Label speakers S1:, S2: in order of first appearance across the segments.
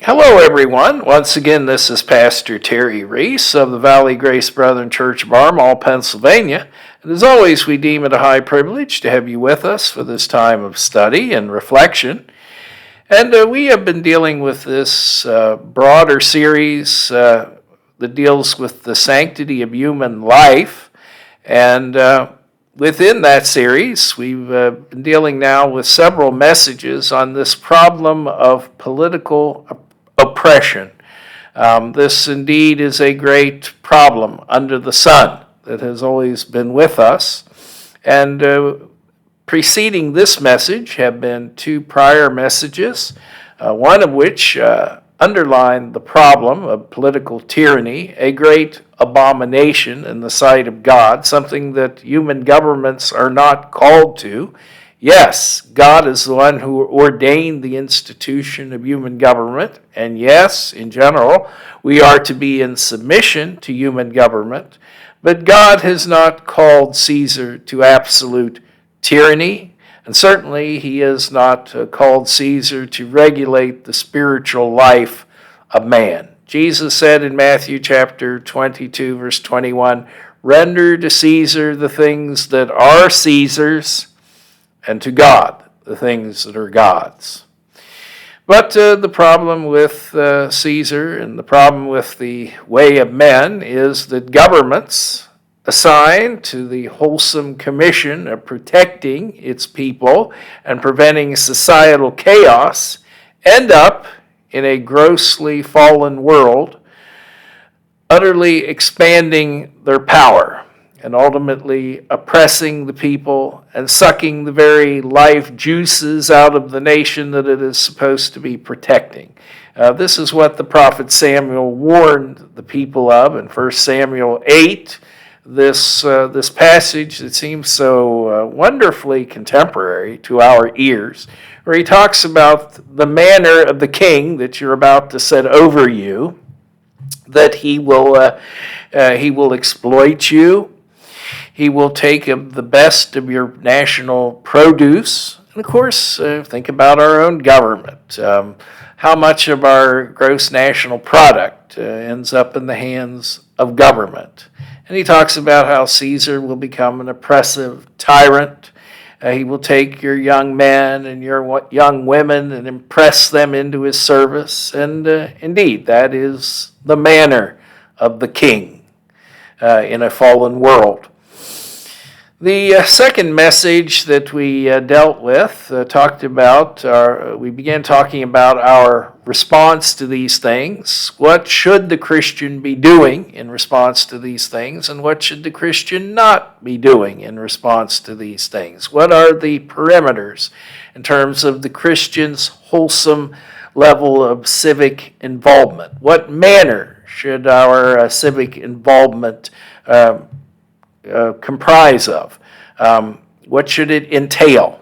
S1: Hello, everyone. Once again, this is Pastor Terry Reese of the Valley Grace Brethren Church of Armagh, Pennsylvania. And as always, we deem it a high privilege to have you with us for this time of study and reflection. And we have been dealing with this broader series that deals with the sanctity of human life. And within that series, we've been dealing now with several messages on this problem of political oppression. This indeed is a great problem under the sun that has always been with us. And preceding this message have been two prior messages, one of which underlined the problem of political tyranny, a great abomination in the sight of God, something that human governments are not called to. Yes, God is the one who ordained the institution of human government, and yes, in general, we are to be in submission to human government, but God has not called Caesar to absolute tyranny, and certainly he has not called Caesar to regulate the spiritual life of man. Jesus said in Matthew chapter 22, verse 21, "Render to Caesar the things that are Caesar's, and to God the things that are God's." But the problem with Caesar and the problem with the way of men is that governments assigned to the wholesome commission of protecting its people and preventing societal chaos end up in a grossly fallen world, utterly expanding their power and ultimately oppressing the people and sucking the very life juices out of the nation that it is supposed to be protecting. This is what the prophet Samuel warned the people of in 1 Samuel 8, this passage that seems so wonderfully contemporary to our ears, where he talks about the manner of the king that you're about to set over you, that he will exploit you. He will take the best of your national produce. And of course, think about our own government. How much of our gross national product ends up in the hands of government? And he talks about how Caesar will become an oppressive tyrant. He will take your young men and your young women and impress them into his service. And indeed, that is the manner of the king in a fallen world. The second message that we dealt with we began talking about our response to these things. What should the Christian be doing in response to these things, and what should the Christian not be doing in response to these things? What are the perimeters in terms of the Christian's wholesome level of civic involvement? What manner should our civic involvement comprise of? What should it entail?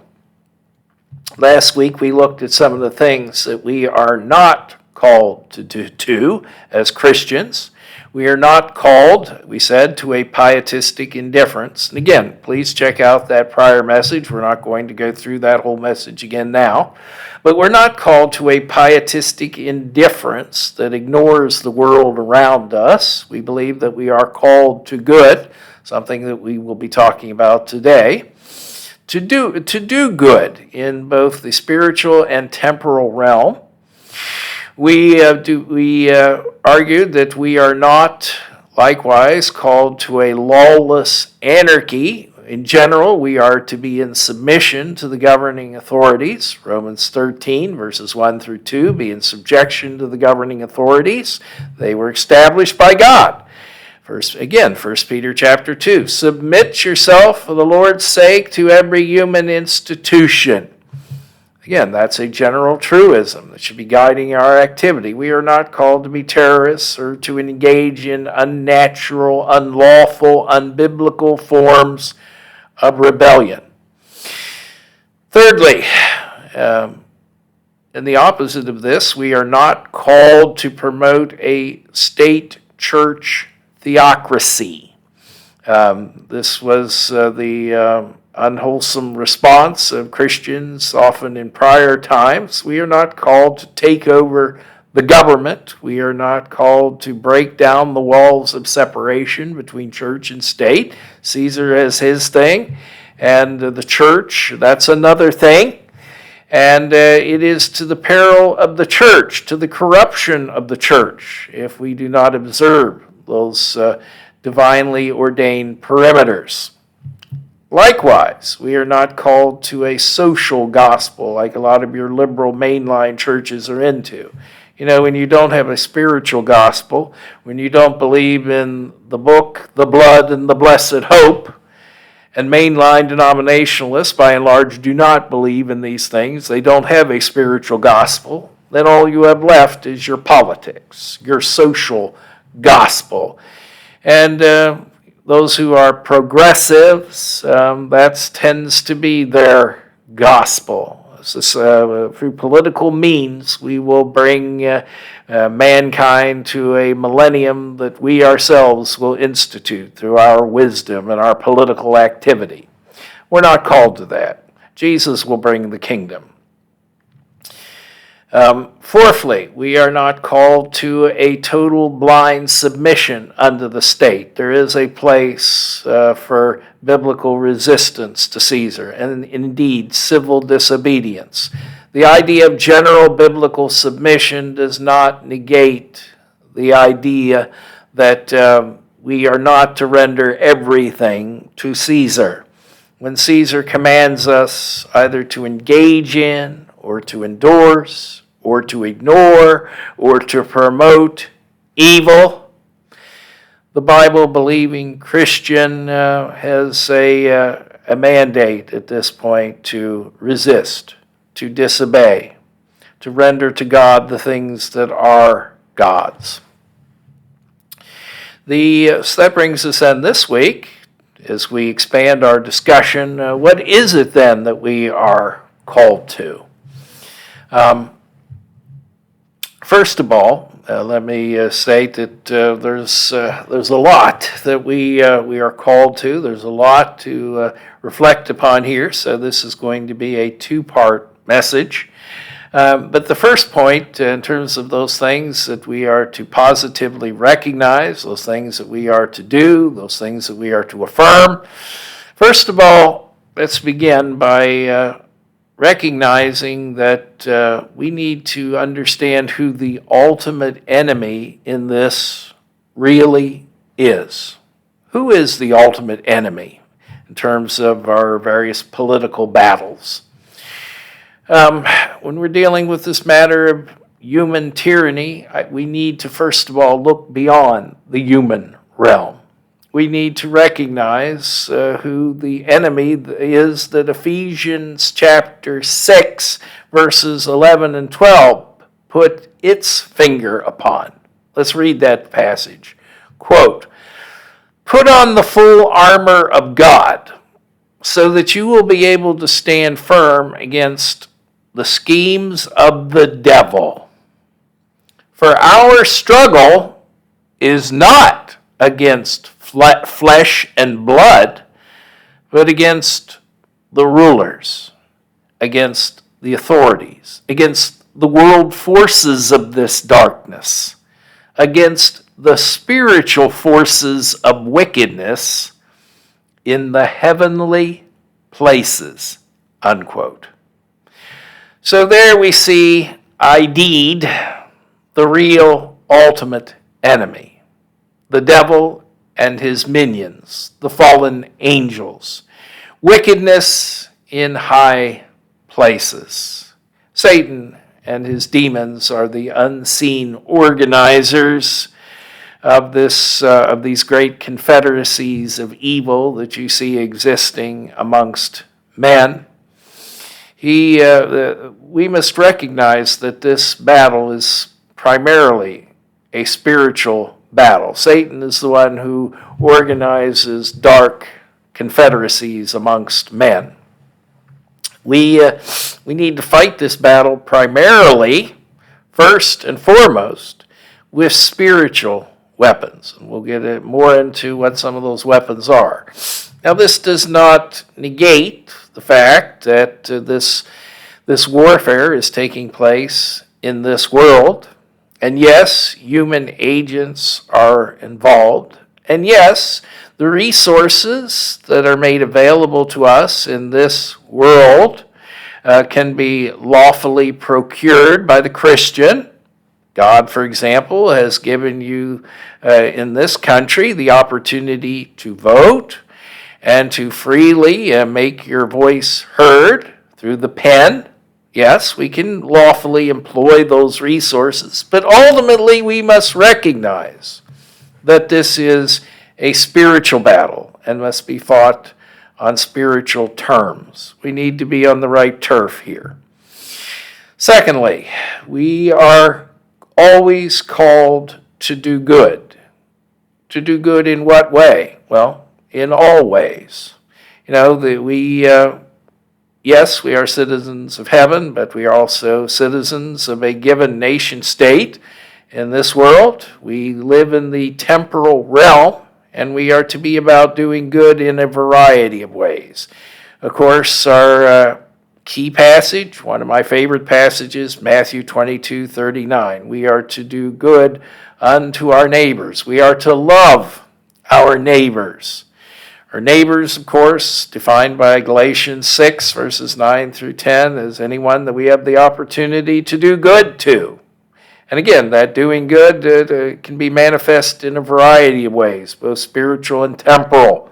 S1: Last week we looked at some of the things that we are not called to do as Christians. We are not called, we said, to a pietistic indifference. And again, please check out that prior message. We're not going to go through that whole message again now. But we're not called to a pietistic indifference that ignores the world around us. We believe that we are called to good, something that we will be talking about today, to do good in both the spiritual and temporal realm. We argued that we are not likewise called to a lawless anarchy. In general, we are to be in submission to the governing authorities. Romans 13, verses 1 through 2, be in subjection to the governing authorities. They were established by God. First Peter chapter 2, submit yourself for the Lord's sake to every human institution. Again, that's a general truism that should be guiding our activity. We are not called to be terrorists or to engage in unnatural, unlawful, unbiblical forms of rebellion. Thirdly, in the opposite of this, we are not called to promote a state-church theocracy. This was the unwholesome response of Christians often in prior times. We are not called to take over the government. We are not called to break down the walls of separation between church and state. Caesar has his thing, and the church, that's another thing. And it is to the peril of the church, to the corruption of the church, if we do not observe those divinely ordained perimeters. Likewise, we are not called to a social gospel like a lot of your liberal mainline churches are into. You know, when you don't have a spiritual gospel, when you don't believe in the book, the blood, and the blessed hope, and mainline denominationalists, by and large, do not believe in these things. They don't have a spiritual gospel. Then all you have left is your politics, your social gospel. And those who are progressives, that tends to be their gospel. Through political means, we will bring mankind to a millennium that we ourselves will institute through our wisdom and our political activity. We're not called to that. Jesus will bring the kingdom. Fourthly, we are not called to a total blind submission unto the state. There is a place for biblical resistance to Caesar, and indeed civil disobedience. The idea of general biblical submission does not negate the idea that we are not to render everything to Caesar. When Caesar commands us either to engage in, or to endorse, or to ignore, or to promote evil, the Bible-believing Christian has a mandate at this point to resist, to disobey, to render to God the things that are God's. So that brings us in this week, as we expand our discussion, what is it then that we are called to? First of all, let me state that there's a lot that we are called to. There's a lot to reflect upon here, so this is going to be a two-part message. But the first point, in terms of those things that we are to positively recognize, those things that we are to do, those things that we are to affirm, first of all, let's begin by recognizing that we need to understand who the ultimate enemy in this really is. Who is the ultimate enemy in terms of our various political battles? When we're dealing with this matter of human tyranny, we need to first of all look beyond the human realm. We need to recognize who the enemy is that Ephesians chapter 6, verses 11 and 12 put its finger upon. Let's read that passage. Quote, "Put on the full armor of God, so that you will be able to stand firm against the schemes of the devil. For our struggle is not against flesh and blood, but against the rulers, against the authorities, against the world forces of this darkness, against the spiritual forces of wickedness in the heavenly places." Unquote. So there we see ID'd the real ultimate enemy, the devil and his minions, the fallen angels, wickedness in high places. Satan and his demons are the unseen organizers of these great confederacies of evil that you see existing amongst men. We must recognize that this battle is primarily a spiritual battle. Satan is the one who organizes dark confederacies amongst men. We need to fight this battle primarily, first and foremost, with spiritual weapons. And we'll get more into what some of those weapons are. Now, this does not negate the fact that this warfare is taking place in this world. And yes, human agents are involved. And yes, the resources that are made available to us in this world can be lawfully procured by the Christian. God, for example, has given you in this country the opportunity to vote and to freely make your voice heard through the pen. Yes, we can lawfully employ those resources, but ultimately we must recognize that this is a spiritual battle and must be fought on spiritual terms. We need to be on the right turf here. Secondly, we are always called to do good. To do good in what way? Well, in all ways. Yes, we are citizens of heaven, but we are also citizens of a given nation state in this world. We live in the temporal realm, and we are to be about doing good in a variety of ways. Of course, our key passage, one of my favorite passages, Matthew 22:39. We are to do good unto our neighbors. We are to love our neighbors. Our neighbors, of course, defined by Galatians 6, verses 9 through 10, as anyone that we have the opportunity to do good to. And again, that doing good can be manifest in a variety of ways, both spiritual and temporal.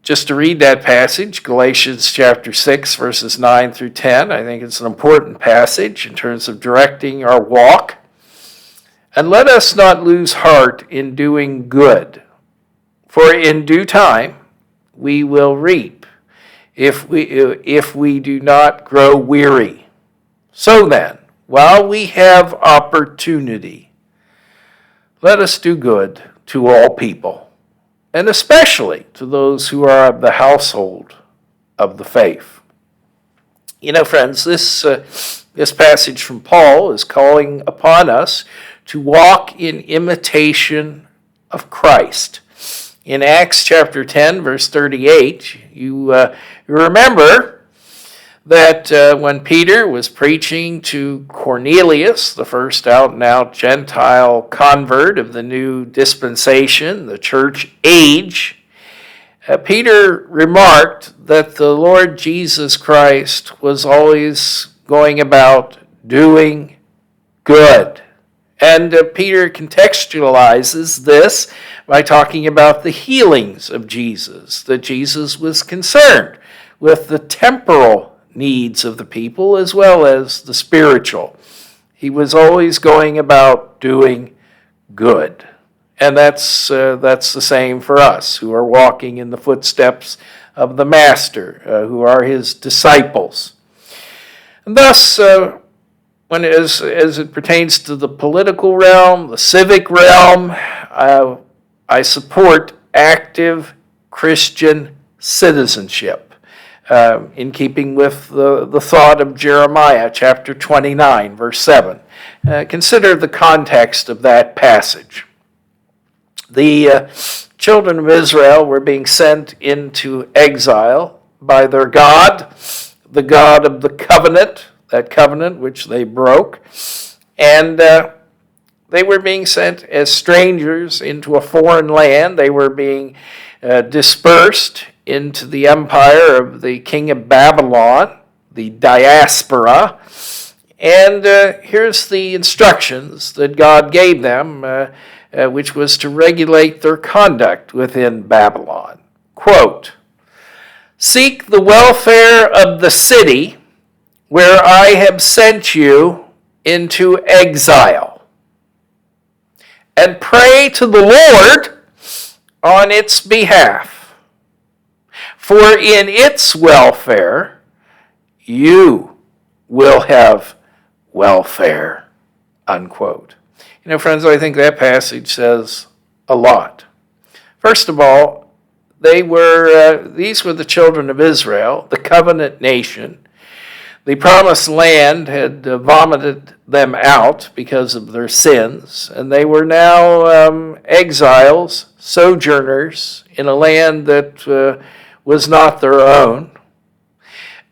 S1: Just to read that passage, Galatians chapter 6, verses 9 through 10, I think it's an important passage in terms of directing our walk. And let us not lose heart in doing good, for in due time we will reap if we do not grow weary. So then, while we have opportunity, let us do good to all people, and especially to those who are of the household of the faith. Friends, this passage from Paul is calling upon us to walk in imitation of Christ. In Acts chapter 10, verse 38, you remember that when Peter was preaching to Cornelius, the first out-and-out Gentile convert of the new dispensation, the church age, Peter remarked that the Lord Jesus Christ was always going about doing good. And Peter contextualizes this by talking about the healings of Jesus, that Jesus was concerned with the temporal needs of the people as well as the spiritual. He was always going about doing good. And that's the same for us who are walking in the footsteps of the Master, who are his disciples. And thus, as it pertains to the political realm, the civic realm, I support active Christian citizenship in keeping with the thought of Jeremiah chapter 29, verse 7. Consider the context of that passage. The children of Israel were being sent into exile by their God, the God of the covenant, that covenant which they broke, and they were being sent as strangers into a foreign land. They were being dispersed into the empire of the king of Babylon, the diaspora. And here's the instructions that God gave them, which was to regulate their conduct within Babylon. Quote, "Seek the welfare of the city where I have sent you into exile, and pray to the Lord on its behalf, for in its welfare you will have welfare." Unquote. Friends, I think that passage says a lot. First of all, these were the children of Israel, the covenant nation. The promised land had vomited them out because of their sins, and they were now exiles, sojourners in a land that was not their own.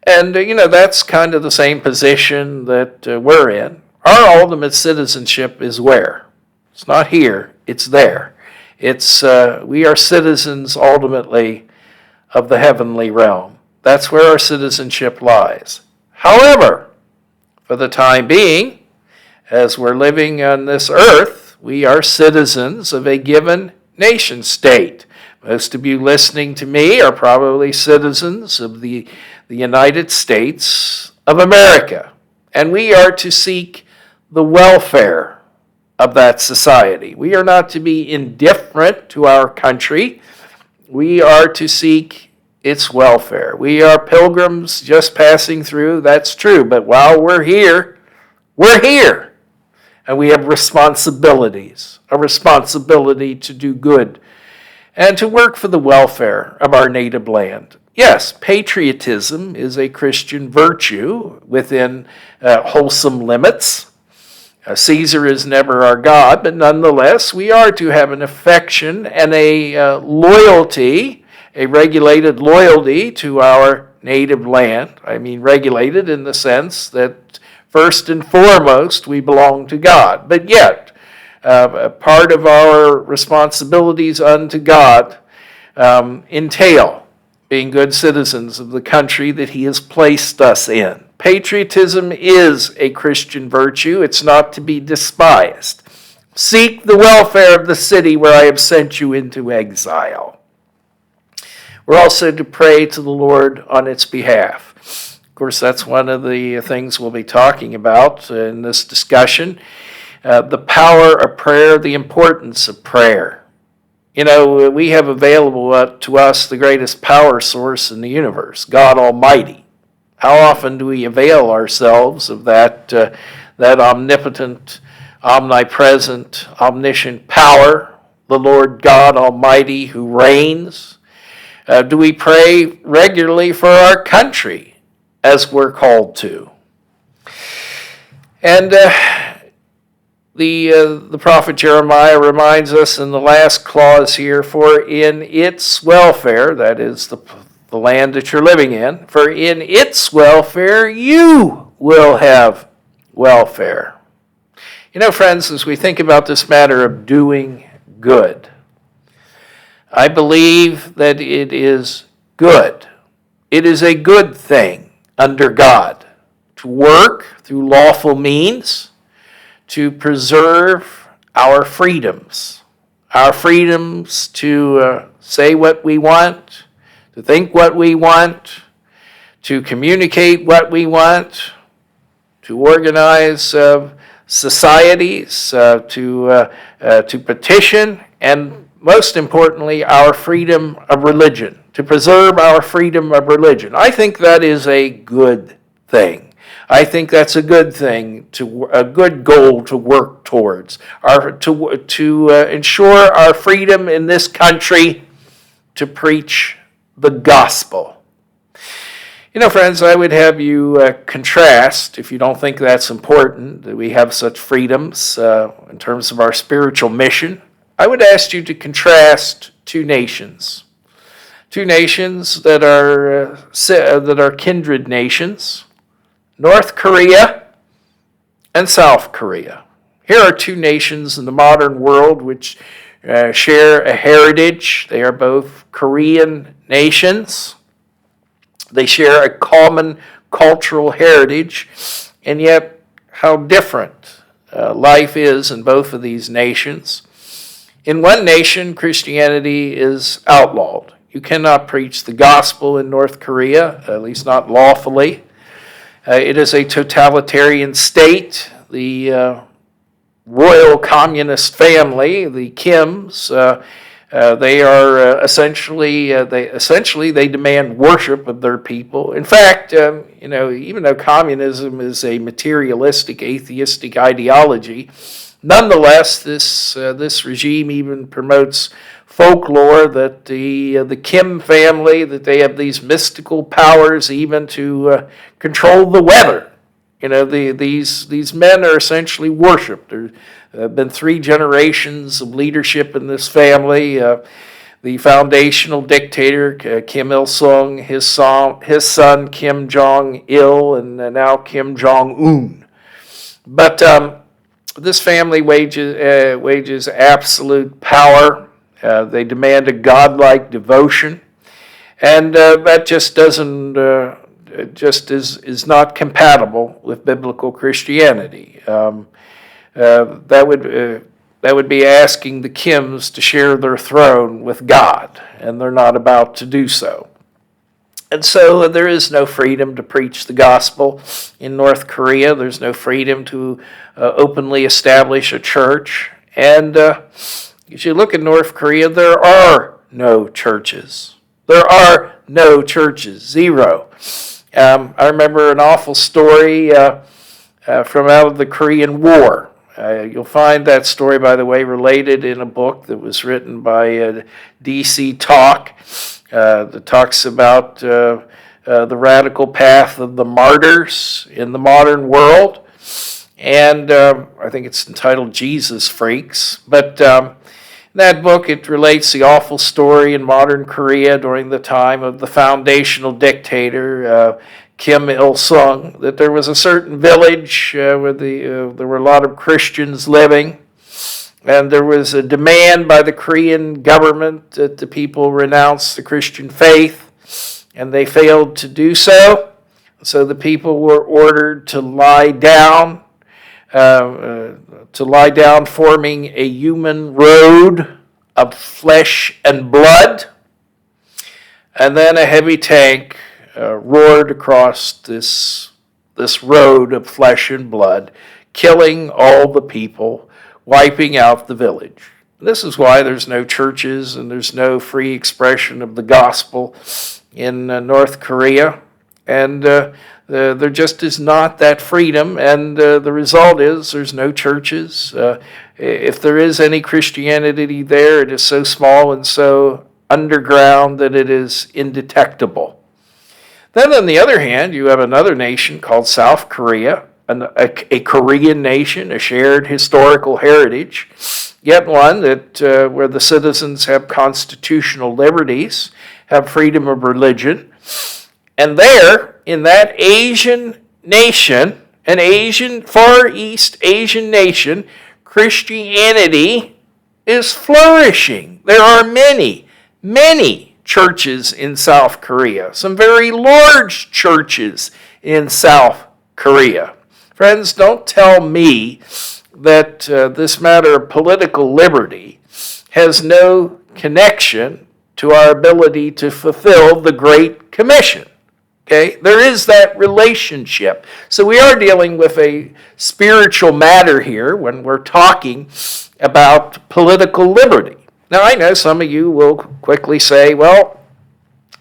S1: And, that's kind of the same position that we're in. Our ultimate citizenship is where? It's not here, it's there. We are citizens ultimately of the heavenly realm. That's where our citizenship lies. However, for the time being, as we're living on this earth, we are citizens of a given nation state. Most of you listening to me are probably citizens of the United States of America. And we are to seek the welfare of that society. We are not to be indifferent to our country. We are to seek its welfare. We are pilgrims just passing through, that's true. But while we're here. And we have responsibilities, a responsibility to do good and to work for the welfare of our native land. Yes, patriotism is a Christian virtue within wholesome limits. Caesar is never our God, but nonetheless, we are to have an affection and a loyalty, a regulated loyalty to our native land. I mean, regulated in the sense that first and foremost, we belong to God. But yet, part of our responsibilities unto God entail being good citizens of the country that He has placed us in. Patriotism is a Christian virtue. It's not to be despised. Seek the welfare of the city where I have sent you into exile. We're also to pray to the Lord on its behalf. Of course, that's one of the things we'll be talking about in this discussion. The power of prayer, the importance of prayer. You know, we have available to us the greatest power source in the universe, God Almighty. How often do we avail ourselves of that omnipotent, omnipresent, omniscient power, the Lord God Almighty who reigns? Do we pray regularly for our country as we're called to? And the prophet Jeremiah reminds us in the last clause here, for in its welfare, that is the land that you're living in, for in its welfare you will have welfare. You know, friends, as we think about this matter of doing good, I believe that it is good. It is a good thing under God to work through lawful means to preserve our freedoms to say what we want, to think what we want, to communicate what we want, to organize societies, to petition, and most importantly, our freedom of religion, to preserve our freedom of religion. I think that is a good thing. I think that's a good thing, a good goal to work towards, to ensure our freedom in this country to preach the gospel. You know, friends, I would have you contrast, if you don't think that's important, that we have such freedoms in terms of our spiritual mission. I would ask you to contrast two nations that are kindred nations, North Korea and South Korea. Here are two nations in the modern world which share a heritage. They are both Korean nations. They share a common cultural heritage, and yet how different life is in both of these nations. In one nation, Christianity is outlawed. You cannot preach the gospel in North Korea, at least not lawfully. It is a totalitarian state. The royal communist family, the Kims, they are essentially they demand worship of their people. In fact, even though communism is a materialistic, atheistic ideology, nonetheless, this regime even promotes folklore that the Kim family, that they have these mystical powers even to control the weather. You know, these men are essentially worshipped. There have been 3 generations of leadership in this family. The foundational dictator, Kim Il-sung, his son, Kim Jong-il, and now Kim Jong-un. But this family wages absolute power. They demand a godlike devotion, and that just doesn't just is not compatible with biblical Christianity. That would be asking the Kims to share their throne with God, and they're not about to do so. And so there is no freedom to preach the gospel in North Korea. There's no freedom to openly establish a church. And as you look at North Korea, there are no churches. There are no churches, zero. I remember an awful story from out of the Korean War. You'll find that story, by the way, related in a book that was written by D.C. Talk that talks about the radical path of the martyrs in the modern world. And I think it's entitled Jesus Freaks. But in that book, it relates the awful story in modern Korea during the time of the foundational dictator, Kim Il-sung, that there was a certain village where there were a lot of Christians living, and there was a demand by the Korean government that the people renounce the Christian faith, and they failed to do so. So the people were ordered to lie down, forming a human road of flesh and blood, and then a heavy tank roared across this road of flesh and blood, killing all the people, wiping out the village. This is why there's no churches and there's no free expression of the gospel in North Korea. And there just is not that freedom, and the result is there's no churches. If there is any Christianity there, it is so small and so underground that it is indetectable. Then, on the other hand, you have another nation called South Korea, a Korean nation, a shared historical heritage, yet one that where the citizens have constitutional liberties, have freedom of religion. And there, in that Asian nation, an Asian, Far East Asian nation, Christianity is flourishing. There are many, many churches in South Korea, some very large churches in South Korea. Friends, don't tell me that this matter of political liberty has no connection to our ability to fulfill the Great Commission. Okay, there is that relationship. So we are dealing with a spiritual matter here when we're talking about political liberty. Now, I know some of you will quickly say, well,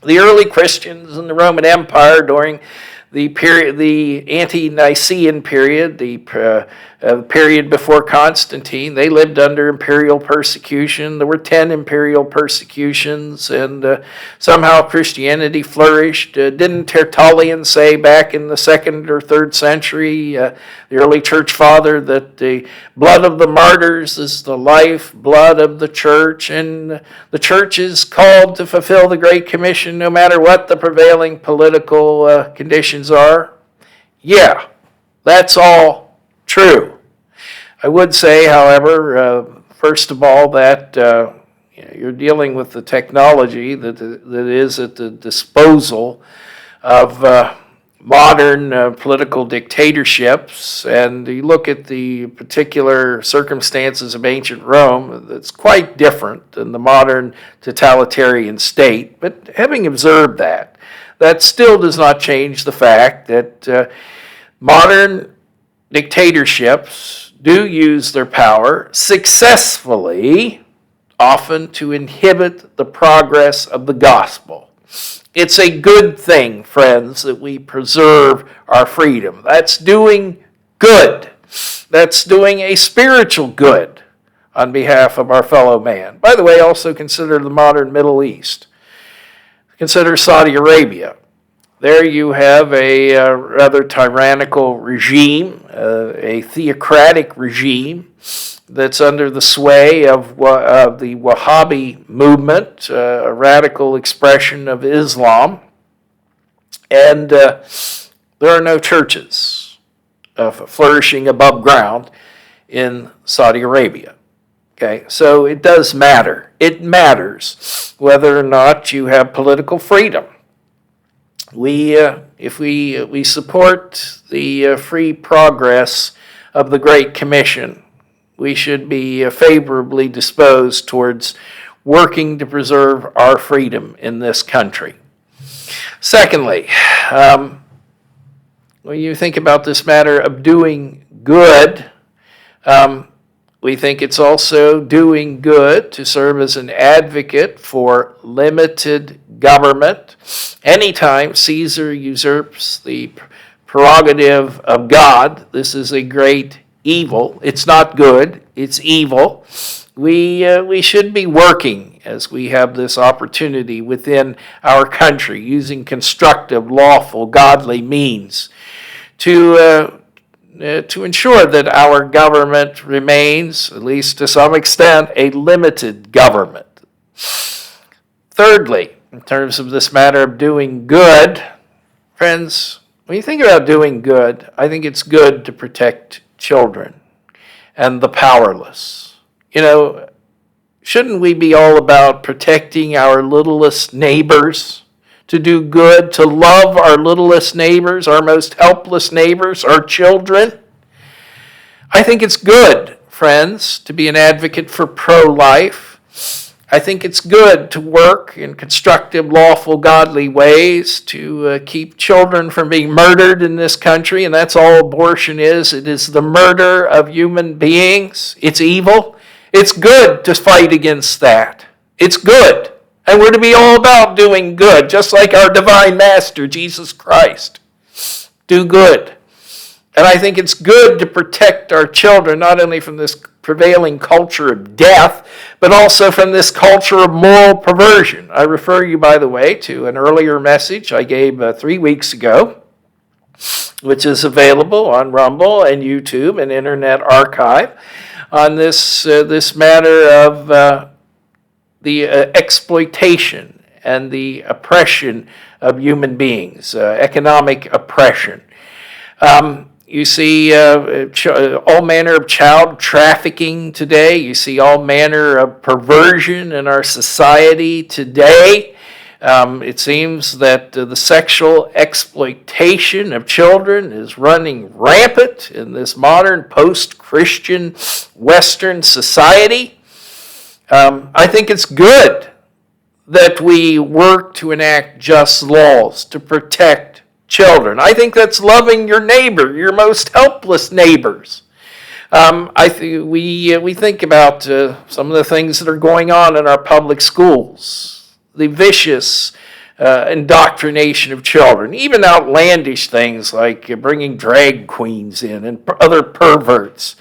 S1: the early Christians in the Roman Empire during the ante-Nicene period, the period before Constantine, they lived under imperial persecution. There were 10 imperial persecutions, and somehow Christianity flourished. Didn't Tertullian say back in the 2nd or 3rd century, the early church father, that the blood of the martyrs is the life blood of the church, and the church is called to fulfill the Great Commission no matter what the prevailing political conditions are? Yeah, that's all true. I would say, however, first of all, that you're dealing with the technology that is at the disposal of modern political dictatorships, and you look at the particular circumstances of ancient Rome, that's quite different than the modern totalitarian state. But having observed that, that still does not change the fact that modern dictatorships do use their power successfully, often to inhibit the progress of the gospel. It's a good thing, friends, that we preserve our freedom. That's doing good. That's doing a spiritual good on behalf of our fellow man. By the way, also consider the modern Middle East. Consider Saudi Arabia. There you have a rather tyrannical regime, a theocratic regime that's under the sway of the Wahhabi movement, a radical expression of Islam. And there are no churches. flourishing above ground in Saudi Arabia. Okay, so it does matter. It matters whether or not you have political freedom. If we support the free progress of the Great Commission, we should be favorably disposed towards working to preserve our freedom in this country. Secondly, when you think about this matter of doing good, we think it's also doing good to serve as an advocate for limited government. Anytime Caesar usurps the prerogative of God, this is a great evil. It's not good, it's evil. We should be working as we have this opportunity within our country, using constructive, lawful, godly means to ensure that our government remains, at least to some extent, a limited government. Thirdly, in terms of this matter of doing good, friends, when you think about doing good, I think it's good to protect children and the powerless. Shouldn't we be all about protecting our littlest neighbors? To do good, to love our littlest neighbors, our most helpless neighbors, our children? I think it's good, friends, to be an advocate for pro-life. I think it's good to work in constructive, lawful, godly ways to keep children from being murdered in this country, and that's all abortion is. It is the murder of human beings. It's evil. It's good to fight against that. It's good. And we're to be all about doing good, just like our divine master, Jesus Christ. Do good. And I think it's good to protect our children, not only from this prevailing culture of death, but also from this culture of moral perversion. I refer you, by the way, to an earlier message I gave 3 weeks ago, which is available on Rumble and YouTube and Internet Archive, on this matter of the exploitation and the oppression of human beings, economic oppression. You see all manner of child trafficking today. You see all manner of perversion in our society today. It seems that the sexual exploitation of children is running rampant in this modern post-Christian Western society. I think it's good that we work to enact just laws to protect children. I think that's loving your neighbor, your most helpless neighbors. We think about some of the things that are going on in our public schools, the vicious indoctrination of children, even outlandish things like bringing drag queens in and other perverts,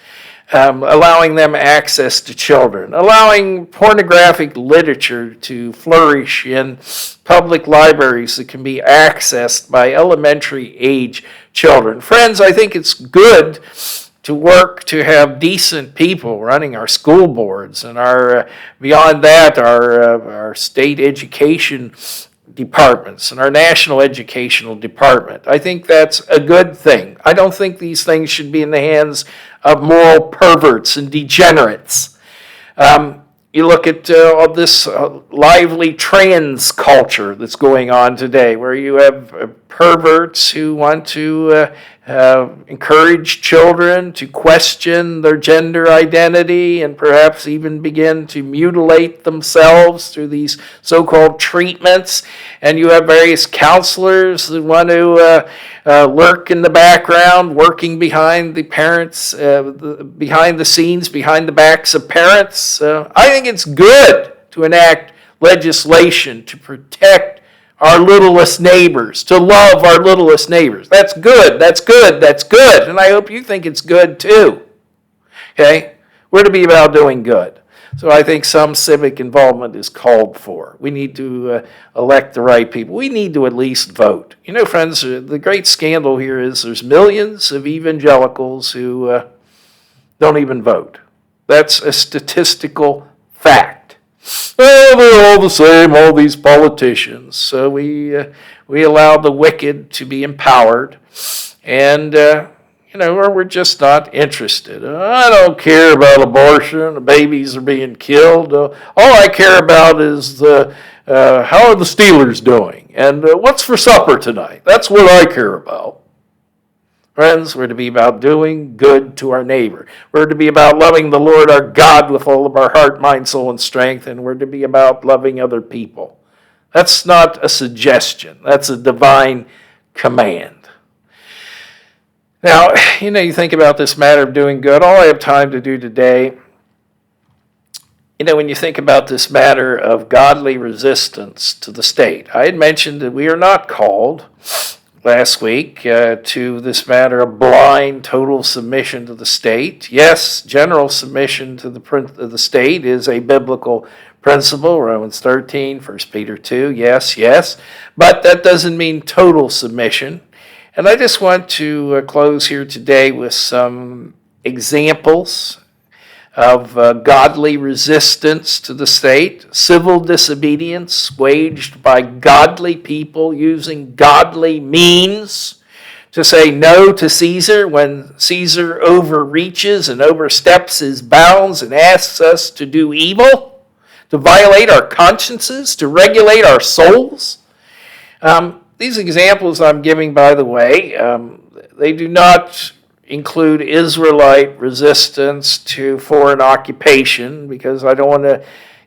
S1: allowing them access to children, allowing pornographic literature to flourish in public libraries that can be accessed by elementary age children. Friends, I think it's good to work to have decent people running our school boards and beyond that, our state education departments and our national educational department. I think that's a good thing. I don't think these things should be in the hands of moral perverts and degenerates. You look at all this lively trans culture that's going on today, where you have perverts who want to encourage children to question their gender identity and perhaps even begin to mutilate themselves through these so-called treatments. And you have various counselors that want to lurk in the background, working behind the parents, behind the scenes, behind the backs of parents. I think it's good to enact legislation to protect our littlest neighbors, to love our littlest neighbors. That's good, that's good, that's good. And I hope you think it's good too. Okay? We're to be about doing good. So I think some civic involvement is called for. We need to elect the right people. We need to at least vote. You know, friends, the great scandal here is there's millions of evangelicals who don't even vote. That's a statistical fact. Oh, they're all the same, all these politicians. So we allow the wicked to be empowered. And, or we're just not interested. I don't care about abortion. The babies are being killed. All I care about is how are the Steelers doing? And what's for supper tonight? That's what I care about. Friends, we're to be about doing good to our neighbor. We're to be about loving the Lord our God with all of our heart, mind, soul, and strength, and we're to be about loving other people. That's not a suggestion. That's a divine command. Now, you think about this matter of doing good. All I have time to do today, when you think about this matter of godly resistance to the state, I had mentioned that we are not called last week to this matter of blind, total submission to the state. Yes, general submission to the state is a biblical principle, Romans 13, 1 Peter 2, yes, but that doesn't mean total submission. And I just want to close here today with some examples of godly resistance to the state, civil disobedience waged by godly people using godly means to say no to Caesar when Caesar overreaches and oversteps his bounds and asks us to do evil, to violate our consciences, to regulate our souls. These examples I'm giving, by the way, they do not include Israelite resistance to foreign occupation, because I don't want to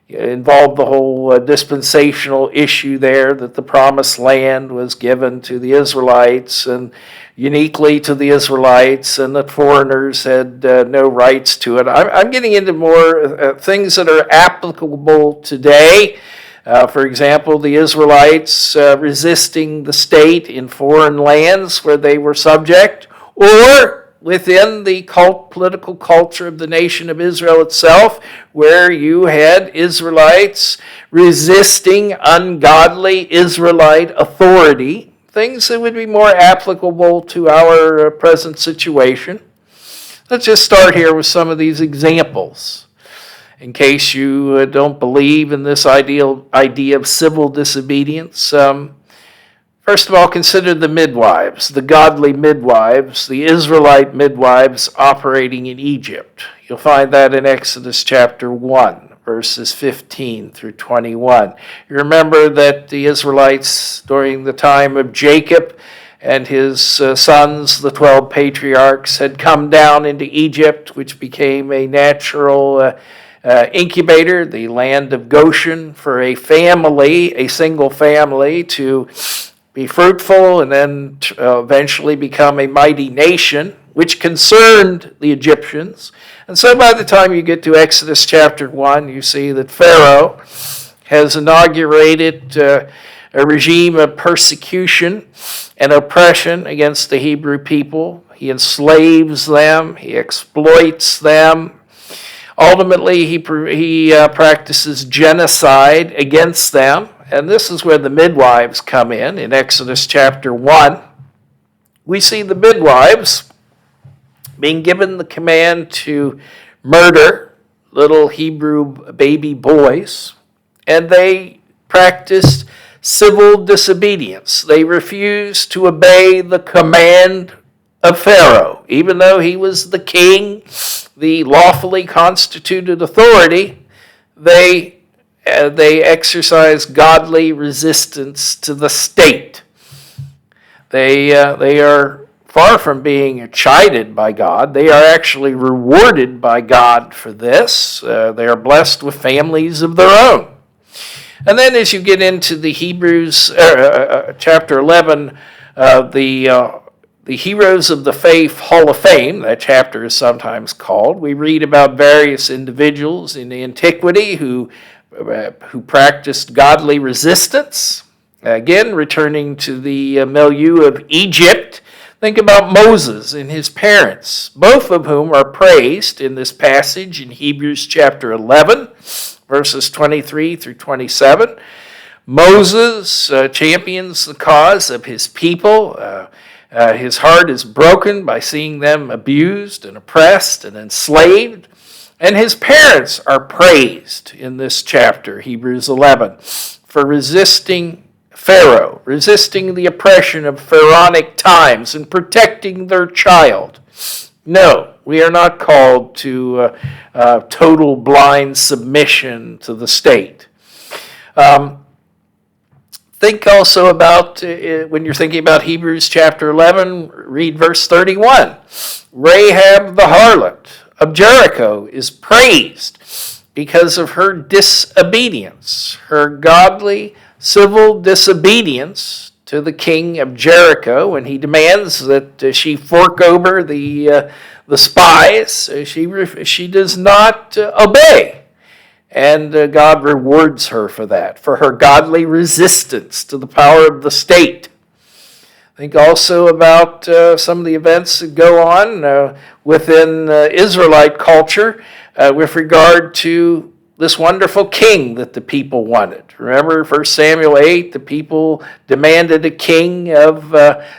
S1: involve the whole dispensational issue there that the promised land was given to the Israelites and uniquely to the Israelites, and that foreigners had no rights to it. I'm getting into more things that are applicable today. For example, the Israelites resisting the state in foreign lands where they were subject, or within the political culture of the nation of Israel itself, where you had Israelites resisting ungodly Israelite authority, things that would be more applicable to our present situation. Let's just start here with some of these examples. In case you don't believe in this idea of civil disobedience, first of all, consider the midwives, the godly midwives, the Israelite midwives operating in Egypt. You'll find that in Exodus chapter 1, verses 15 through 21. You remember that the Israelites, during the time of Jacob and his sons, the 12 patriarchs, had come down into Egypt, which became a natural incubator, the land of Goshen, for a single family to be fruitful and then eventually become a mighty nation, which concerned the Egyptians. And so by the time you get to Exodus chapter 1, you see that Pharaoh has inaugurated a regime of persecution and oppression against the Hebrew people. He enslaves them, he exploits them. Ultimately, he practices genocide against them. And this is where the midwives come in Exodus chapter 1. We see the midwives being given the command to murder little Hebrew baby boys, and they practiced civil disobedience. They refused to obey the command of Pharaoh, even though he was the king, the lawfully constituted authority. They exercise godly resistance to the state. They are far from being chided by God. They are actually rewarded by God for this. They are blessed with families of their own. And then as you get into the Hebrews, chapter 11, the Heroes of the Faith Hall of Fame, that chapter is sometimes called, we read about various individuals in antiquity who practiced godly resistance. Again, returning to the milieu of Egypt, think about Moses and his parents, both of whom are praised in this passage in Hebrews chapter 11, verses 23 through 27. Moses champions the cause of his people. His heart is broken by seeing them abused and oppressed and enslaved. And his parents are praised in this chapter, Hebrews 11, for resisting Pharaoh, resisting the oppression of pharaonic times and protecting their child. No, we are not called to total blind submission to the state. Think also about, when you're thinking about Hebrews chapter 11, read verse 31. Rahab the harlot of Jericho is praised because of her disobedience, her godly civil disobedience to the king of Jericho, when he demands that she fork over the spies. She does not obey. And God rewards her for that, for her godly resistance to the power of the state. Think also about some of the events that go on within Israelite culture with regard to this wonderful king that the people wanted. Remember 1 Samuel 8, the people demanded a king of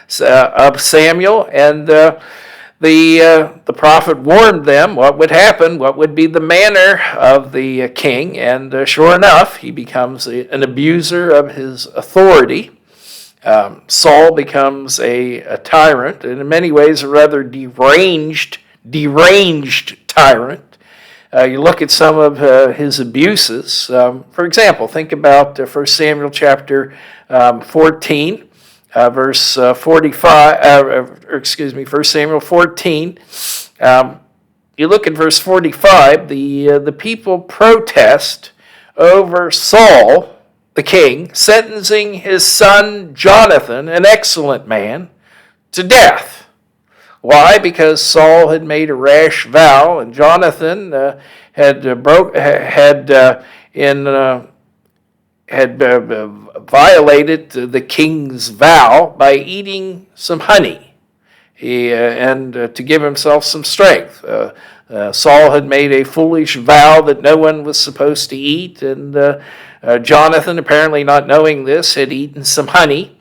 S1: Samuel, and the prophet warned them what would happen, what would be the manner of the king, and sure enough, he becomes an abuser of his authority. Saul becomes a tyrant, and in many ways a rather deranged tyrant. You look at some of his abuses. For example, think about 1 Samuel chapter 14, verse 45, 1 Samuel 14. You look at verse 45, the people protest over Saul, the king, sentencing his son Jonathan, an excellent man, to death. Why? Because Saul had made a rash vow, and Jonathan had violated the king's vow by eating some honey, and to give himself some strength. Saul had made a foolish vow that no one was supposed to eat, and Jonathan, apparently not knowing this, had eaten some honey.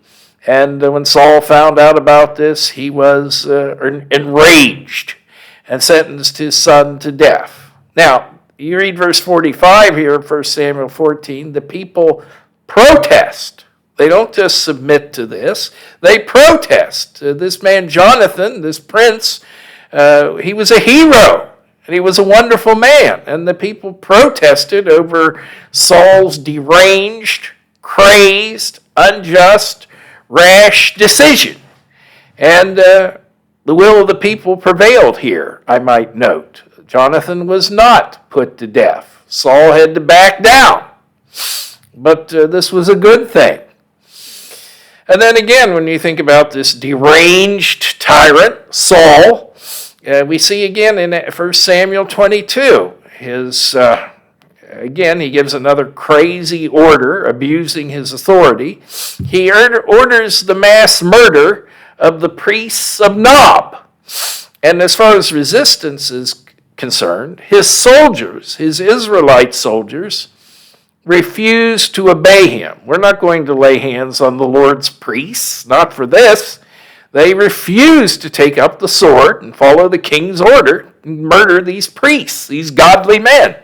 S1: And when Saul found out about this, he was enraged and sentenced his son to death. Now, you read verse 45 here of 1 Samuel 14, the people protest. They don't just submit to this, they protest. This man Jonathan, this prince, he was a hero, and he was a wonderful man. And the people protested over Saul's deranged, crazed, unjust, rash decision. And the will of the people prevailed here, I might note. Jonathan was not put to death. Saul had to back down. But this was a good thing. And then again, when you think about this deranged tyrant, Saul, we see again in 1 Samuel 22, again, he gives another crazy order, abusing his authority. He orders the mass murder of the priests of Nob. And as far as resistance is concerned, his soldiers, his Israelite soldiers, refused to obey him. We're not going to lay hands on the Lord's priests, not for this. They refused to take up the sword and follow the king's order and murder these priests, these godly men.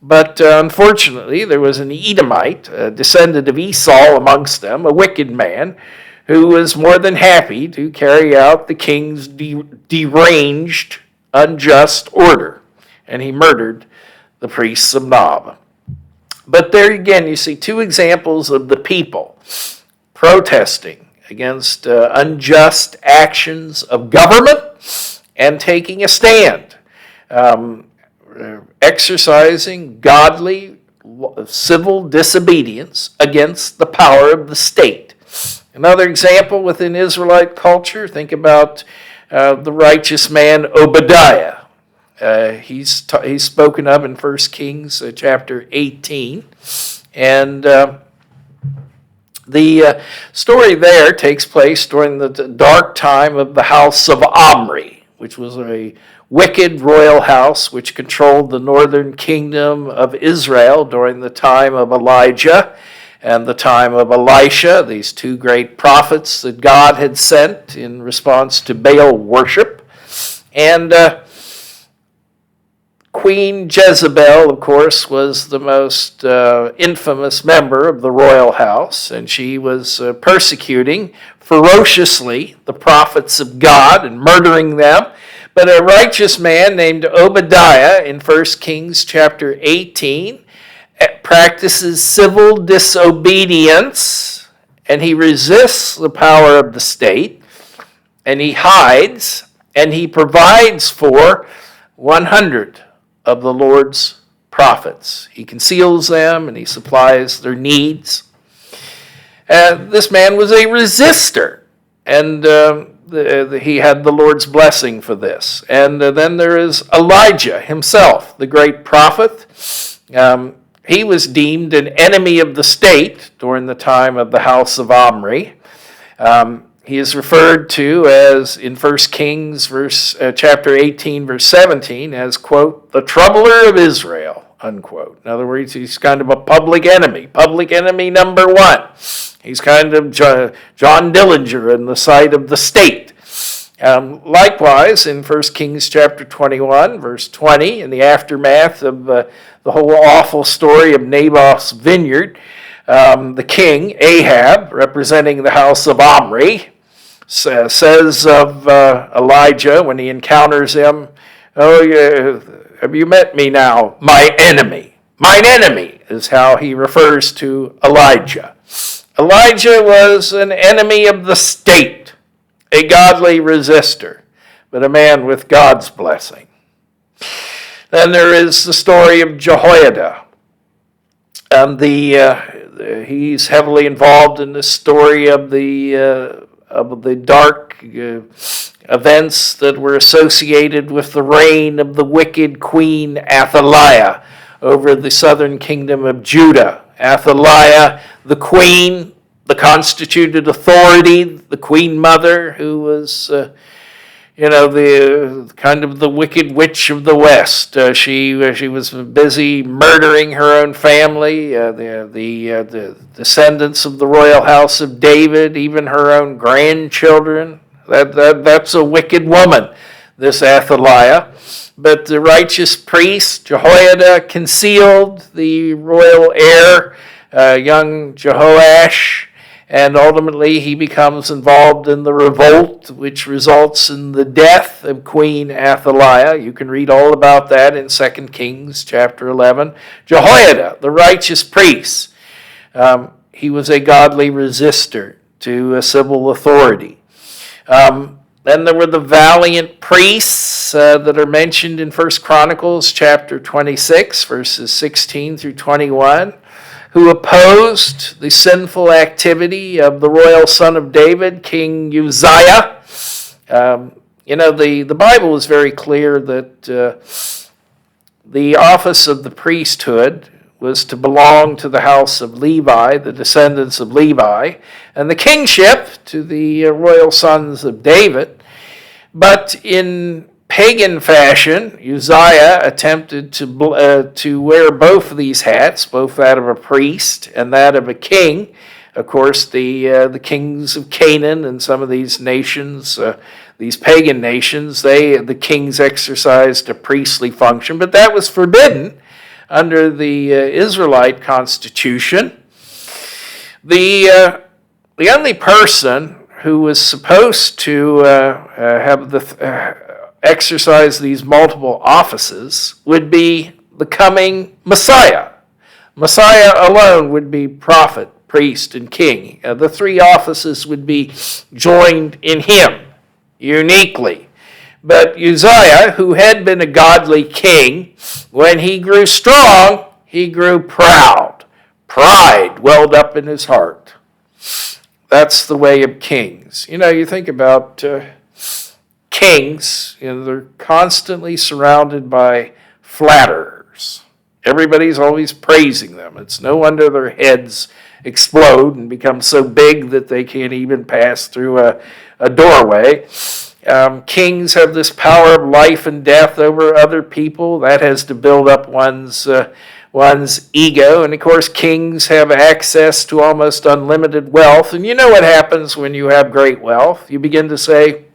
S1: But unfortunately, there was an Edomite, a descendant of Esau amongst them, a wicked man, who was more than happy to carry out the king's deranged, unjust order. And he murdered the priests of Nob. But there again, you see two examples of the people protesting against unjust actions of government and taking a stand. Exercising godly civil disobedience against the power of the state. Another example within Israelite culture, think about the righteous man Obadiah. He's spoken of in 1 Kings chapter 18. And the story there takes place during the dark time of the house of Omri, which was a wicked royal house which controlled the northern kingdom of Israel during the time of Elijah and the time of Elisha, these two great prophets that God had sent in response to Baal worship. And Queen Jezebel, of course, was the most infamous member of the royal house, and she was persecuting ferociously the prophets of God and murdering them. But a righteous man named Obadiah in 1 Kings chapter 18 practices civil disobedience, and he resists the power of the state, and he hides, and he provides for 100 of the Lord's prophets. He conceals them, and he supplies their needs. This man was a resistor, and he had the Lord's blessing for this. And then there is Elijah himself, the great prophet. He was deemed an enemy of the state during the time of the house of Omri. He is referred to as, in 1 Kings chapter 18, verse 17, as, quote, the troubler of Israel, unquote. In other words, he's kind of a public enemy number one. He's kind of John Dillinger in the sight of the state. Likewise, in 1 Kings chapter 21, verse 20, in the aftermath of the whole awful story of Naboth's vineyard, the king, Ahab, representing the house of Omri, says of Elijah when he encounters him, have you met me now, my enemy? Mine enemy is how he refers to Elijah. Elijah was an enemy of the state, a godly resistor, but a man with God's blessing. Then there is the story of Jehoiada. He's heavily involved in the story of the dark events that were associated with the reign of the wicked Queen Athaliah over the southern kingdom of Judah. Athaliah, the queen, the constituted authority, the queen mother, who was, the kind of the wicked witch of the West. She was busy murdering her own family, the descendants of the royal house of David, even her own grandchildren. That's a wicked woman, this Athaliah. But the righteous priest, Jehoiada, concealed the royal heir, young Jehoash, and ultimately he becomes involved in the revolt, which results in the death of Queen Athaliah. You can read all about that in 2 Kings chapter 11. Jehoiada, the righteous priest, he was a godly resistor to civil authority. Then there were the valiant priests that are mentioned in 1 Chronicles chapter 26, verses 16 through 21, who opposed the sinful activity of the royal son of David, King Uzziah. The Bible is very clear that the office of the priesthood was to belong to the house of Levi, the descendants of Levi, and the kingship to the royal sons of David. But in pagan fashion, Uzziah attempted to wear both of these hats, both that of a priest and that of a king. Of course, the kings of Canaan and some of these nations, these pagan nations, the kings exercised a priestly function, but that was forbidden under the Israelite constitution. The only person who was supposed to exercise these multiple offices would be the coming Messiah. Messiah alone would be prophet, priest, and king. The three offices would be joined in him uniquely. But Uzziah, who had been a godly king, when he grew strong, he grew proud. Pride welled up in his heart. That's the way of kings. You think about kings, they're constantly surrounded by flatterers. Everybody's always praising them. It's no wonder their heads explode and become so big that they can't even pass through a doorway. Kings have this power of life and death over other people. That has to build up one's ego. And of course, kings have access to almost unlimited wealth. And you know what happens when you have great wealth? You begin to say,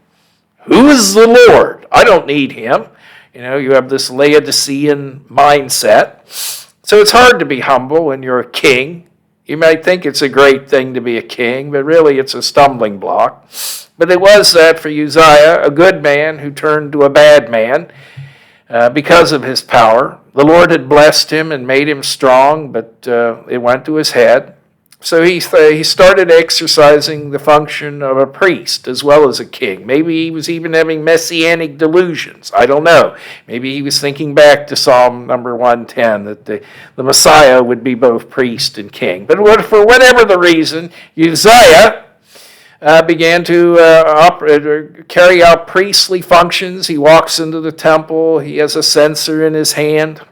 S1: who is the Lord? I don't need him. You have this Laodicean mindset. So it's hard to be humble when you're a king. You might think it's a great thing to be a king, but really it's a stumbling block. But it was that for Uzziah, a good man who turned to a bad man because of his power. The Lord had blessed him and made him strong, but it went to his head. So he started exercising the function of a priest as well as a king. Maybe he was even having messianic delusions. I don't know. Maybe he was thinking back to Psalm number 110 that the Messiah would be both priest and king. But for whatever the reason, Uzziah began to carry out priestly functions. He walks into the temple. He has a censer in his hand.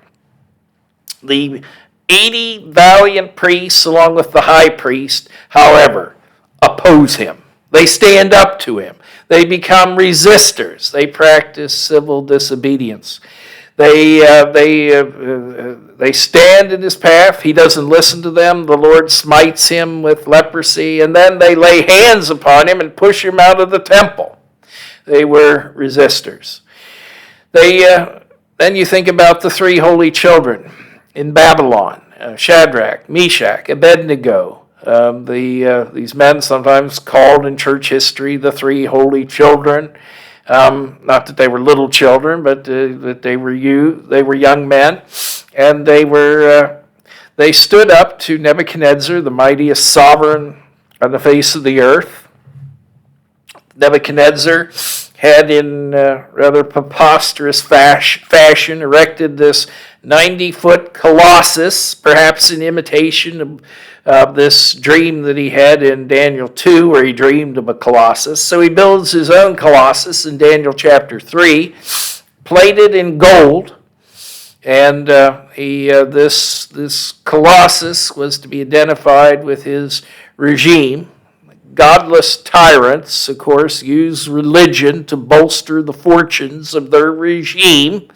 S1: The 80 valiant priests, along with the high priest, however, oppose him. They stand up to him. They become resistors. They practice civil disobedience. They stand in his path. He doesn't listen to them. The Lord smites him with leprosy, and then they lay hands upon him and push him out of the temple. They were resistors. Then you think about the three holy children in Babylon, Shadrach, Meshach, Abednego. These men sometimes called in church history the three holy children. Not that they were little children, but that they were young men, and they stood up to Nebuchadnezzar, the mightiest sovereign on the face of the earth. Nebuchadnezzar had in rather preposterous fashion erected this 90-foot colossus, perhaps in imitation of this dream that he had in Daniel 2, where he dreamed of a colossus. So he builds his own colossus in Daniel chapter 3, plated in gold. And this colossus was to be identified with his regime. Godless tyrants, of course, use religion to bolster the fortunes of their regime.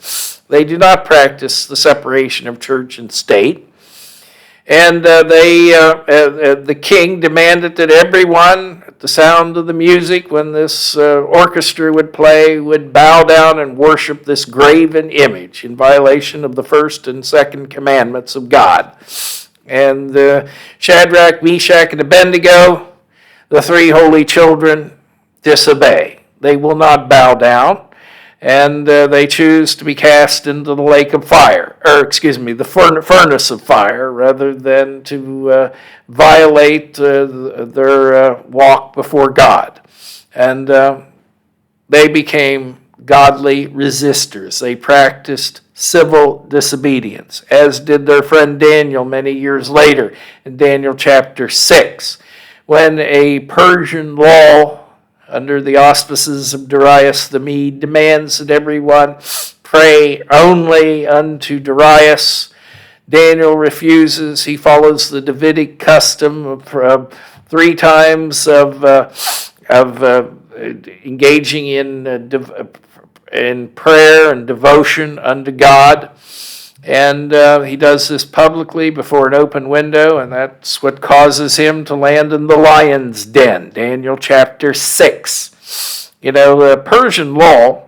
S1: They do not practice the separation of church and state. And the king demanded that everyone, at the sound of the music, when this orchestra would play, would bow down and worship this graven image in violation of the first and second commandments of God. And Shadrach, Meshach, and Abednego, the three holy children, disobey. They will not bow down, and they choose to be cast into the lake of fire, the furnace of fire, rather than to violate their walk before God. And they became godly resistors. They practiced civil disobedience, as did their friend Daniel many years later in Daniel chapter 6. When a Persian law under the auspices of Darius the Mede demands that everyone pray only unto Darius, Daniel refuses. He follows the Davidic custom of 3 times of engaging in prayer and devotion unto God. And he does this publicly before an open window, and that's what causes him to land in the lion's den, Daniel chapter 6. The Persian law,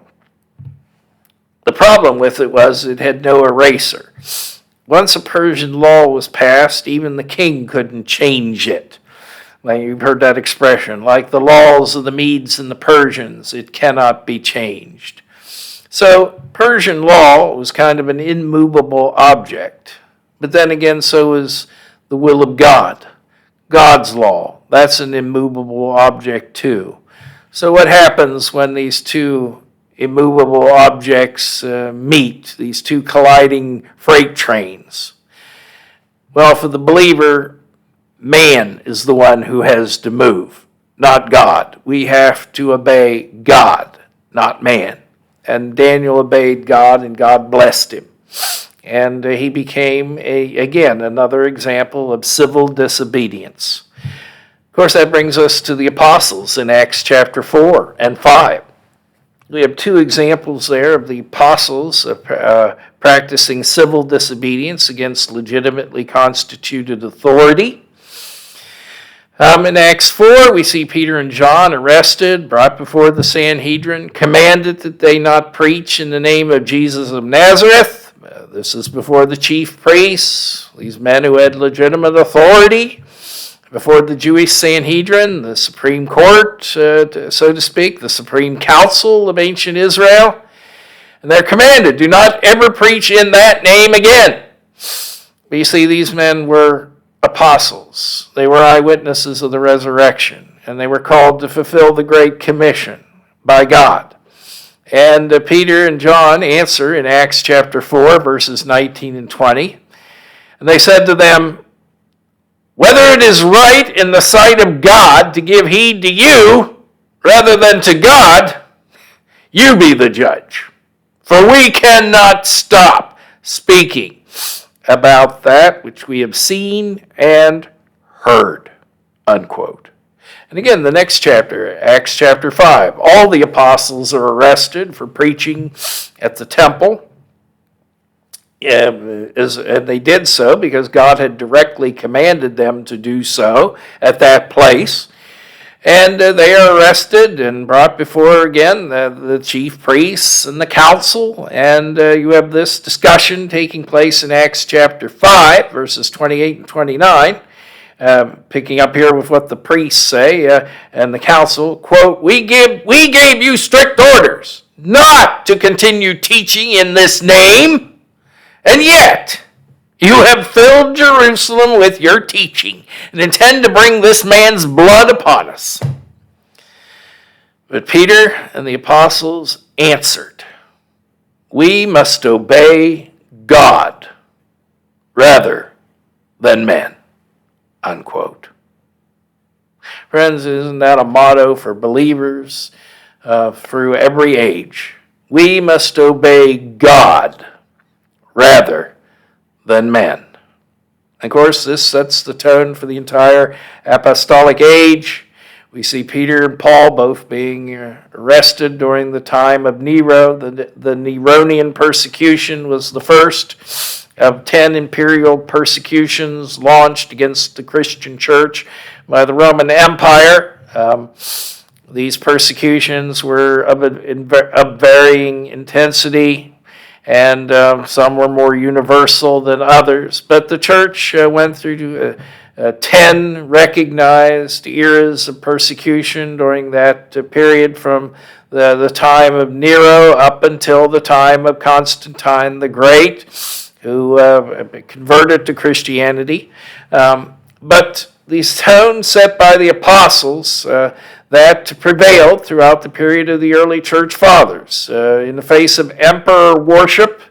S1: the problem with it was it had no eraser. Once a Persian law was passed, even the king couldn't change it. Like you've heard that expression, like the laws of the Medes and the Persians, it cannot be changed. So Persian law was kind of an immovable object. But then again, so is the will of God. God's law, that's an immovable object too. So what happens when these two immovable objects meet, these two colliding freight trains? Well, for the believer, man is the one who has to move, not God. We have to obey God, not man. And Daniel obeyed God, and God blessed him. And he became, another example of civil disobedience. Of course, that brings us to the apostles in Acts chapter 4 and 5. We have 2 examples there of the apostles practicing civil disobedience against legitimately constituted authority. In Acts 4, we see Peter and John arrested, brought before the Sanhedrin, commanded that they not preach in the name of Jesus of Nazareth. This is before the chief priests, these men who had legitimate authority, before the Jewish Sanhedrin, the Supreme Court, so to speak, the Supreme Council of ancient Israel. And they're commanded, do not ever preach in that name again. But you see, these men were apostles. They were eyewitnesses of the resurrection, and they were called to fulfill the Great Commission by God. And Peter and John answer in Acts chapter 4, verses 19 and 20. And they said to them, whether it is right in the sight of God to give heed to you rather than to God, you be the judge. For we cannot stop speaking about that which we have seen and heard, unquote. And again, the next chapter, Acts chapter 5, all the apostles are arrested for preaching at the temple. And they did so because God had directly commanded them to do so at that place. And they are arrested and brought before, again, the chief priests and the council. And you have this discussion taking place in Acts chapter 5, verses 28 and 29. Picking up here with what the priests say, and the council, quote, we gave you strict orders not to continue teaching in this name. And yet, you have filled Jerusalem with your teaching and intend to bring this man's blood upon us. But Peter and the apostles answered, we must obey God rather than men, unquote. Friends, isn't that a motto for believers through every age? We must obey God rather than men. Of course, this sets the tone for the entire apostolic age. We see Peter and Paul both being arrested during the time of Nero. The Neronian persecution was the first of 10 imperial persecutions launched against the Christian church by the Roman Empire. These persecutions were of varying intensity, and some were more universal than others. But the church went through 10 recognized eras of persecution during that period, from the time of Nero up until the time of Constantine the Great, who converted to Christianity. But these tones set by the apostles that prevailed throughout the period of the early church fathers. In the face of emperor worship,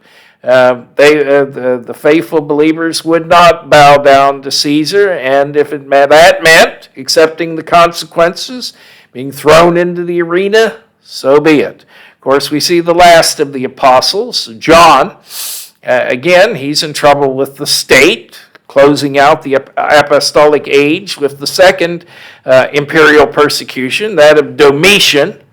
S1: the faithful believers would not bow down to Caesar, and if that meant accepting the consequences, being thrown into the arena, so be it. Of course, we see the last of the apostles, John. Again, he's in trouble with the state, closing out the apostolic age with the second imperial persecution, that of Domitian,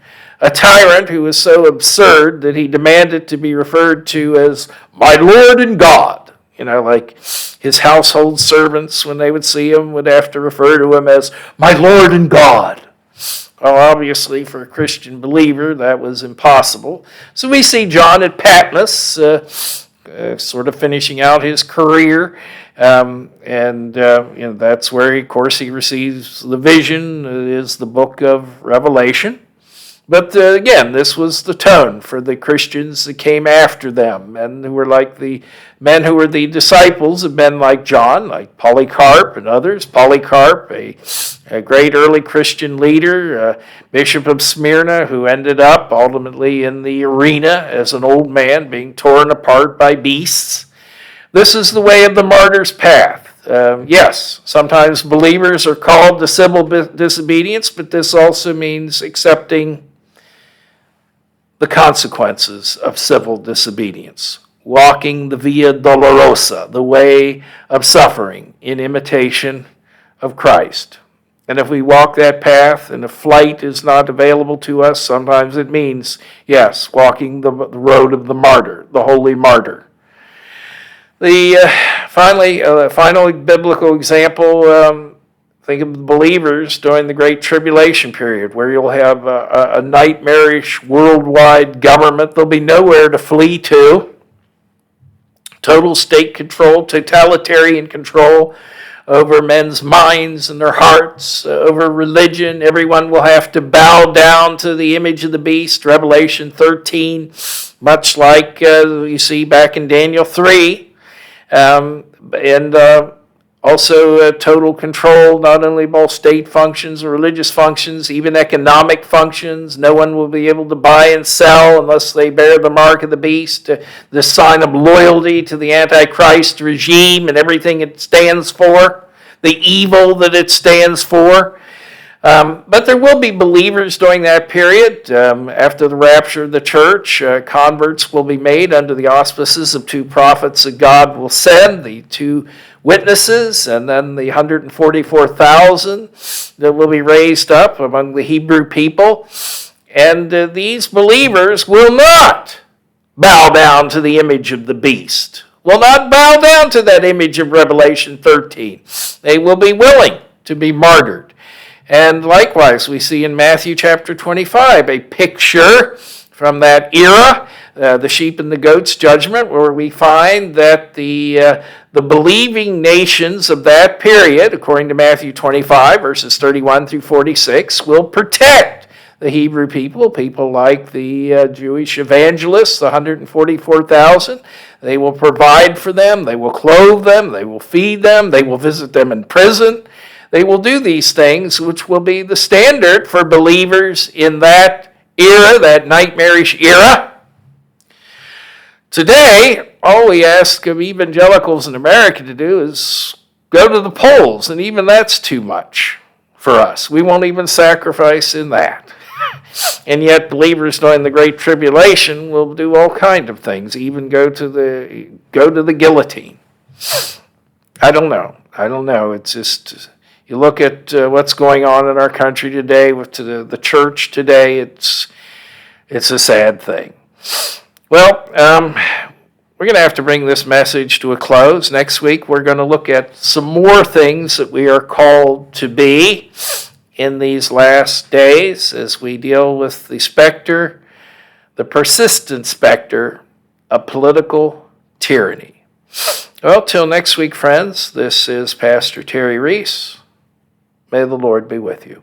S1: a tyrant who was so absurd that he demanded to be referred to as my Lord and God. You know, like his household servants, when they would see him, would have to refer to him as my Lord and God. Well, obviously, for a Christian believer, that was impossible. So we see John at Patmos, sort of finishing out his career. That's where, of course, he receives the vision. It is the book of Revelation. But again, this was the tone for the Christians that came after them, and who were like the men who were the disciples of men like John, like Polycarp and others. Polycarp, a great early Christian leader, Bishop of Smyrna, who ended up ultimately in the arena as an old man being torn apart by beasts. This is the way of the martyr's path. Yes, sometimes believers are called to civil disobedience, but this also means accepting the consequences of civil disobedience, walking the via dolorosa, the way of suffering in imitation of Christ. And if we walk that path and if flight is not available to us, sometimes it means, yes, walking the road of the martyr, the holy martyr. The final biblical example Think of the believers during the Great Tribulation period, where you'll have a nightmarish worldwide government. There'll be nowhere to flee to. Total state control, totalitarian control over men's minds and their hearts, over religion. Everyone will have to bow down to the image of the beast, Revelation 13, much like you see back in Daniel 3. Also total control, not only of all state functions or religious functions, even economic functions. No one will be able to buy and sell unless they bear the mark of the beast, the sign of loyalty to the Antichrist regime and everything it stands for, the evil that it stands for. But there will be believers during that period. After the rapture of the church, converts will be made under the auspices of two prophets that God will send, the two witnesses, and then the 144,000 that will be raised up among the Hebrew people. And these believers will not bow down to the image of the beast, will not bow down to that image of Revelation 13. They will be willing to be martyred. And likewise, we see in Matthew chapter 25 a picture from that era, the sheep and the goats judgment, where we find that the believing nations of that period, according to Matthew 25, verses 31 through 46, will protect the Hebrew people like the Jewish evangelists, the 144,000. They will provide for them, they will clothe them, they will feed them, they will visit them in prison. They will do these things, which will be the standard for believers in that era, that nightmarish era. Today, all we ask of evangelicals in America to do is go to the polls, and even that's too much for us. We won't even sacrifice in that. And yet, believers during the Great Tribulation will do all kinds of things, even go to the guillotine. I don't know. It's just... You look at what's going on in our country today, with the church today, it's a sad thing. Well, we're going to have to bring this message to a close. Next week, we're going to look at some more things that we are called to be in these last days as we deal with the specter, the persistent specter of political tyranny. Well, till next week, friends, this is Pastor Terry Reese. May the Lord be with you.